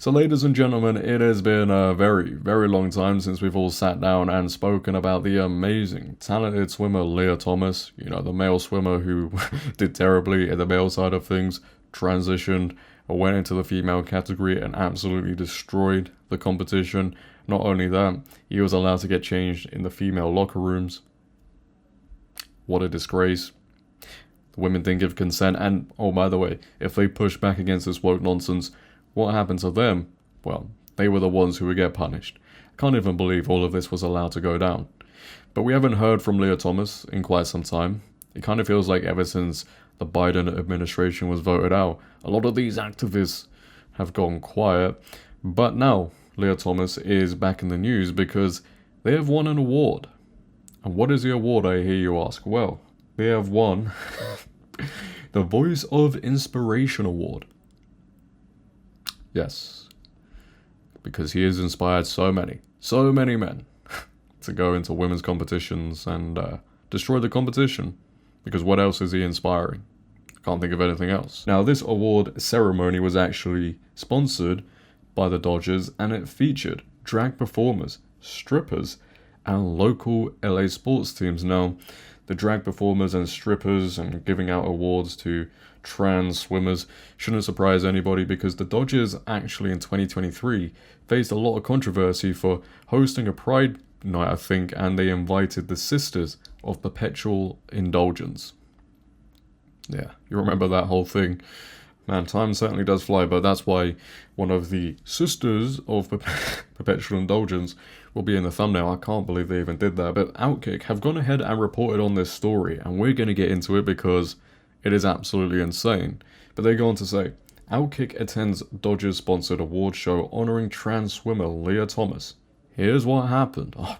So ladies and gentlemen, it has been a very, very long time since we've all sat down and spoken about the amazing, talented swimmer Lia Thomas. You know, the male swimmer who did terribly in the male side of things, transitioned, went into the female category and absolutely destroyed the competition. Not only that, he was allowed to get changed in the female locker rooms. What a disgrace. The women didn't give consent, and oh, by the way, if they push back against this woke nonsense, what happened to them? Well, they were the ones who would get punished. I can't even believe all of this was allowed to go down. But we haven't heard from Lia Thomas in quite some time. It kind of feels like ever since the Biden administration was voted out, a lot of these activists have gone quiet. But now, Lia Thomas is back in the news because they have won an award. And what is the award, I hear you ask? Well, they have won the Voice of Inspiration Award. Yes, because he has inspired so many men to go into women's competitions and destroy the competition. Because what else is he inspiring? Can't think of anything else. Now, this award ceremony was actually sponsored by the Dodgers, and it featured drag performers, strippers, and local LA sports teams. Now, the drag performers and strippers and giving out awards to trans swimmers shouldn't surprise anybody, because the Dodgers actually in 2023 faced a lot of controversy for hosting a pride night, I think, and they invited the Sisters of Perpetual Indulgence. Yeah, you remember that whole thing. Man, time certainly does fly, but that's why one of the Sisters of Perpetual Indulgence will be in the thumbnail. I can't believe they even did that. But Outkick have gone ahead and reported on this story, and we're going to get into it because it is absolutely insane. But they go on to say, Outkick attends Dodgers-sponsored award show honoring trans swimmer Lia Thomas. Here's what happened. Oh,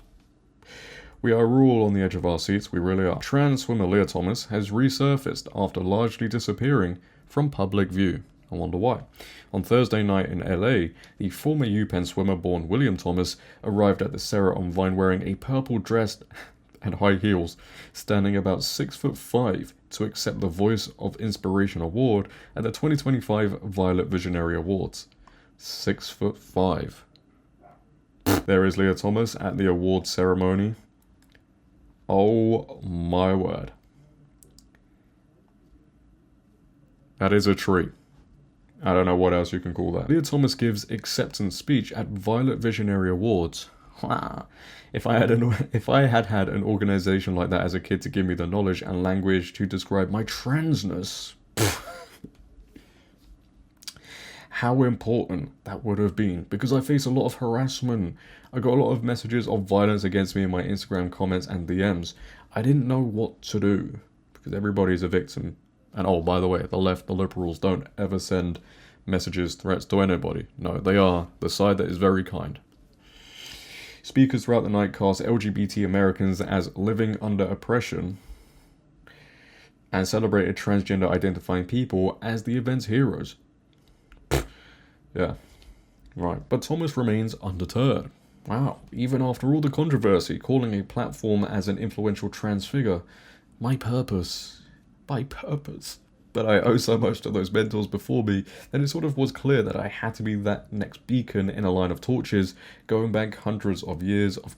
we are all on the edge of our seats, we really are. Trans swimmer Lia Thomas has resurfaced after largely disappearing from public view. I wonder why. On Thursday night in LA, the former UPenn swimmer born William Thomas arrived at the Sarah on Vine wearing a purple dress and high heels, standing about 6'5" to accept the Voice of Inspiration Award at the 2025 Violet Visionary Awards. 6'5". There is Lia Thomas at the awards ceremony. Oh my word. That is a treat. I don't know what else you can call that. Lia Thomas gives acceptance speech at Violet Visionary Awards. If I had had an organization like that as a kid to give me the knowledge and language to describe my transness, how important that would have been. Because I face a lot of harassment. I got a lot of messages of violence against me in my Instagram comments and DMs. I didn't know what to do because everybody's a victim. And oh, by the way, the left, the liberals, don't ever send messages, threats to anybody. No, they are the side that is very kind. Speakers throughout the night cast LGBT Americans as living under oppression and celebrated transgender identifying people as the event's heroes. Yeah, right. But Thomas remains undeterred. Wow, even after all the controversy, calling a platform as an influential trans figure, my purpose. But I owe so much to those mentors before me that it sort of was clear that I had to be that next beacon in a line of torches, going back hundreds of years of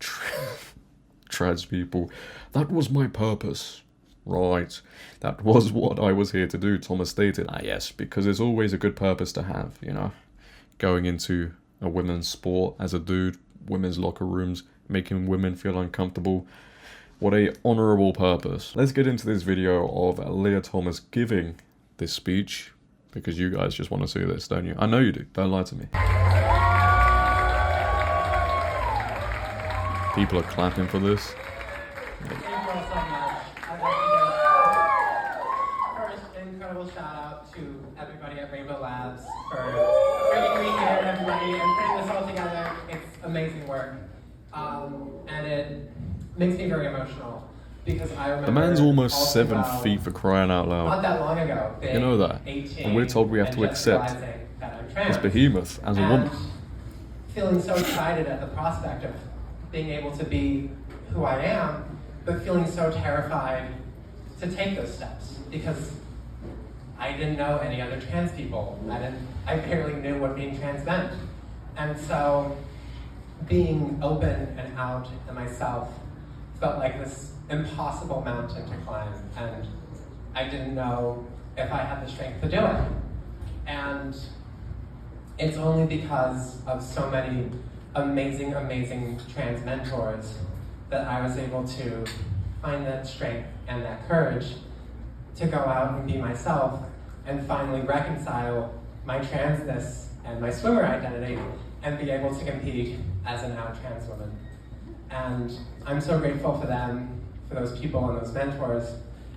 trans people. That was my purpose. Right, that was what I was here to do, Thomas stated. Yes, because it's always a good purpose to have, you know. Going into a women's sport as a dude, women's locker rooms, making women feel uncomfortable. What a honourable purpose. Let's get into this video of Lia Thomas giving this speech, because you guys just want to see this, don't you? I know you do. Don't lie to me. People are clapping for this. First, incredible shout out to everybody at Rainbow Labs for bringing me here, everybody, and putting this all together. It's amazing work. And it makes me very emotional because I remember the man's almost 7 feet, for crying out loud. Not that long ago. You know that. And we're told we have to accept this behemoth as a woman. Feeling so excited at the prospect of being able to be who I am, but feeling so terrified to take those steps because I didn't know any other trans people. I barely knew what being trans meant. And so being open and out in myself felt like this impossible mountain to climb, and I didn't know if I had the strength to do it. And it's only because of so many amazing, amazing trans mentors that I was able to find that strength and that courage to go out and be myself and finally reconcile my transness and my swimmer identity and be able to compete as an out trans woman. And I'm so grateful for them, for those people and those mentors,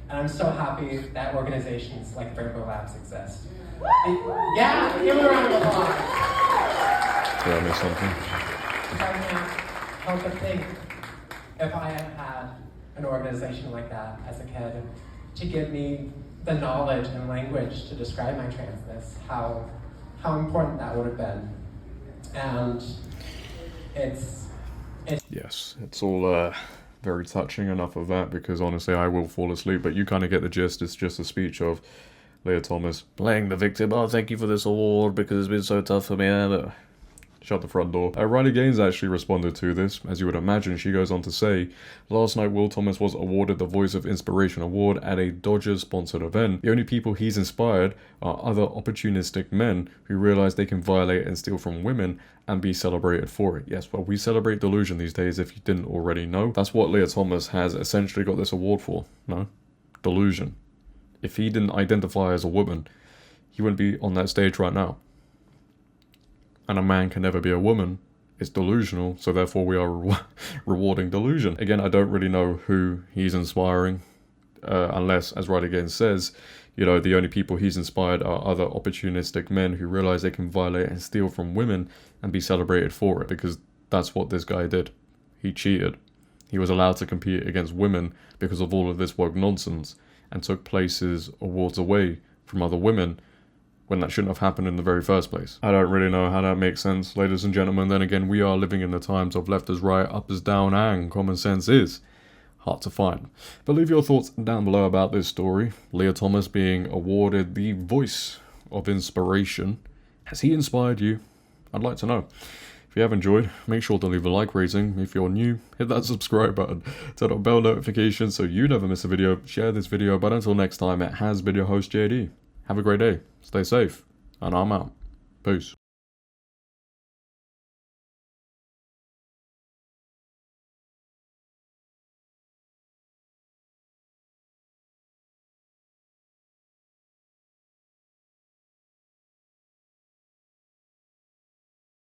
and I'm so happy that organizations like Rainbow Labs exist. Yeah, give me a round of applause. Did I miss something? I can't help but think, if I had had an organization like that as a kid to give me the knowledge and language to describe my transness, how important that would have been. And Yes, it's all very touching. Enough of that, because honestly I will fall asleep, but you kind of get the gist. It's just a speech of Lia Thomas playing the victim. Oh, thank you for this award because it's been so tough for me. Shut the front door. Riley Gaines actually responded to this. As you would imagine, she goes on to say, last night Will Thomas was awarded the Voice of Inspiration Award at a Dodgers-sponsored event. The only people he's inspired are other opportunistic men who realize they can violate and steal from women and be celebrated for it. Yes, well, we celebrate delusion these days, if you didn't already know. That's what Lia Thomas has essentially got this award for. No? Delusion. If he didn't identify as a woman, he wouldn't be on that stage right now. And a man can never be a woman. It's delusional, so therefore we are rewarding delusion. Again, I don't really know who he's inspiring, unless, as Riley Gaines says, you know, the only people he's inspired are other opportunistic men who realize they can violate and steal from women and be celebrated for it, because that's what this guy did. He cheated. He was allowed to compete against women because of all of this woke nonsense, and took places, awards away from other women, when that shouldn't have happened in the very first place. I don't really know how that makes sense, ladies and gentlemen. Then again, we are living in the times of left is right, up is down, and common sense is hard to find. But leave your thoughts down below about this story. Lia Thomas being awarded the Voice of Inspiration. Has he inspired you? I'd like to know. If you have enjoyed, make sure to leave a like rating. If you're new, hit that subscribe button. Turn on bell notifications so you never miss a video. Share this video. But until next time, it has been your host, JD. Have a great day. Stay safe. And I'm out. Peace.